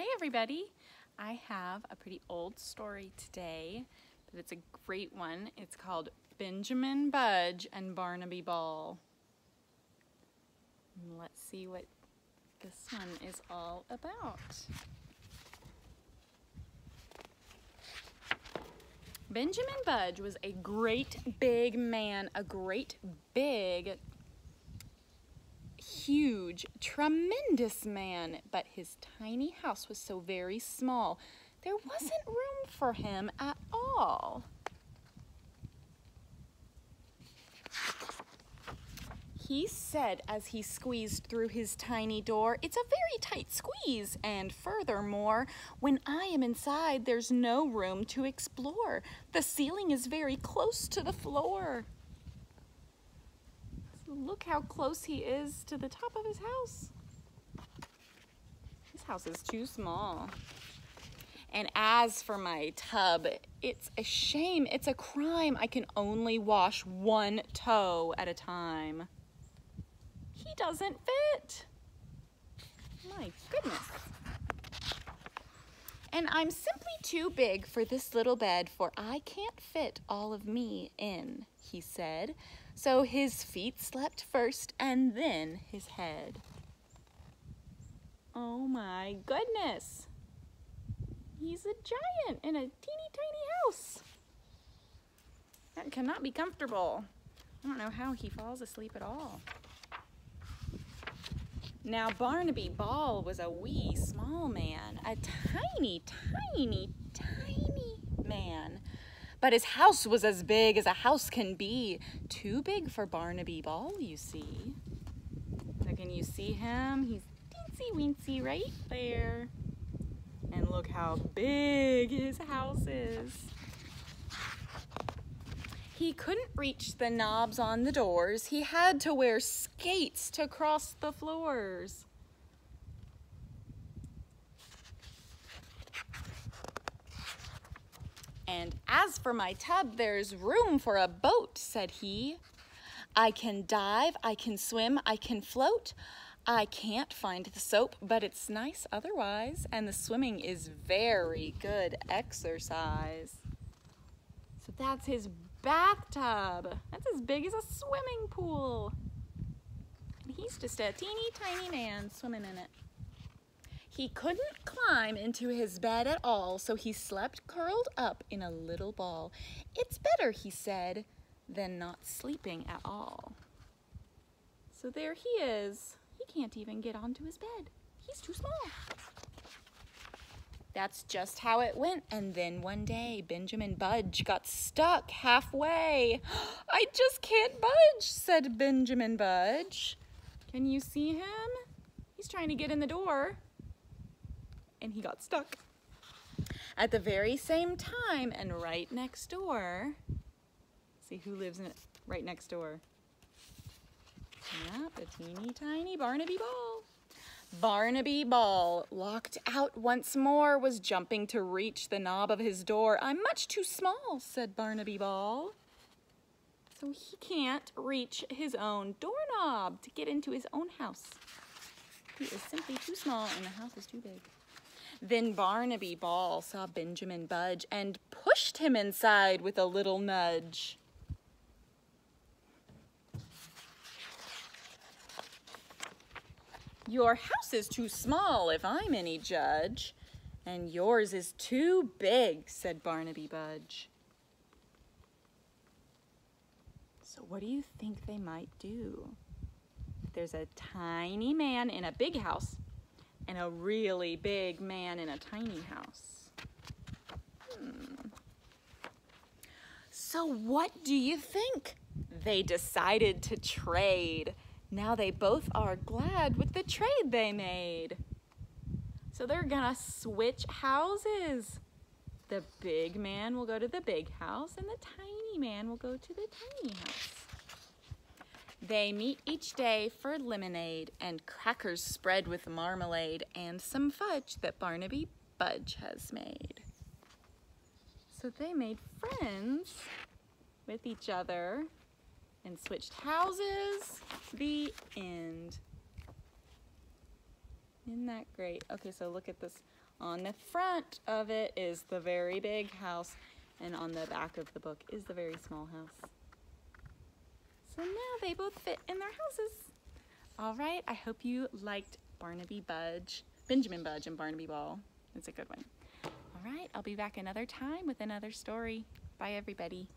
Hey everybody! I have a pretty old story today, but it's a great one. It's called Benjamin, Budge and Barnaby Ball. And let's see what this one is all about. Benjamin Budge was a great big man, a great big huge, tremendous man, but his tiny house was so very small. There wasn't room for him at all. He said as he squeezed through his tiny door, "It's a very tight squeeze, and furthermore, when I am inside, there's no room to explore. The ceiling is very close to the floor." Look how close he is to the top of his house. His house is too small. And as for my tub, it's a shame, it's a crime. I can only wash one toe at a time. He doesn't fit. My goodness. And I'm simply too big for this little bed, for I can't fit all of me in, he said. So his feet slept first and then his head. Oh my goodness. He's a giant in a teeny tiny house. That cannot be comfortable. I don't know how he falls asleep at all. Now Barnaby Ball was a wee small man, a tiny, tiny, tiny man. But his house was as big as a house can be. Too big for Barnaby Ball, you see. So can you see him? He's teensy-weensy right there. And look how big his house is. He couldn't reach the knobs on the doors. He had to wear skates to cross the floors. "And as for my tub, there's room for a boat," said he. "I can dive, I can swim, I can float. I can't find the soap, but it's nice otherwise, and the swimming is very good exercise." So that's his bathtub. That's as big as a swimming pool. And he's just a teeny tiny man swimming in it. He couldn't climb into his bed at all, so he slept curled up in a little ball. "It's better," he said, "than not sleeping at all." So there he is. He can't even get onto his bed. He's too small. That's just how it went. And then one day, Benjamin Budge got stuck halfway. "I just can't budge," said Benjamin Budge. Can you see him? He's trying to get in the door. And he got stuck. At the very same time and right next door, see who lives in it right next door. Yep, a teeny tiny Barnaby Ball. Barnaby Ball, locked out once more, was jumping to reach the knob of his door. "I'm much too small," said Barnaby Ball. So he can't reach his own doorknob to get into his own house. He is simply too small and the house is too big. Then Barnaby Ball saw Benjamin Budge and pushed him inside with a little nudge. "Your house is too small if I'm any judge, and yours is too big," said Barnaby Budge. So what do you think they might do? There's a tiny man in a big house and a really big man in a tiny house. So what do you think? They decided to trade. Now they both are glad with the trade they made. So they're gonna switch houses. The big man will go to the big house and the tiny man will go to the tiny house. They meet each day for lemonade and crackers spread with marmalade and some fudge that Barnaby Budge has made. So they made friends with each other and switched houses. The end. Isn't that great? Okay, so look at this On the front of it is the very big house, and on the back of the book is the very small house. So now they both fit in their houses. All right, I hope you liked Benjamin Budge and Barnaby Ball. It's a good one. All right, I'll be back another time with another story. Bye, everybody.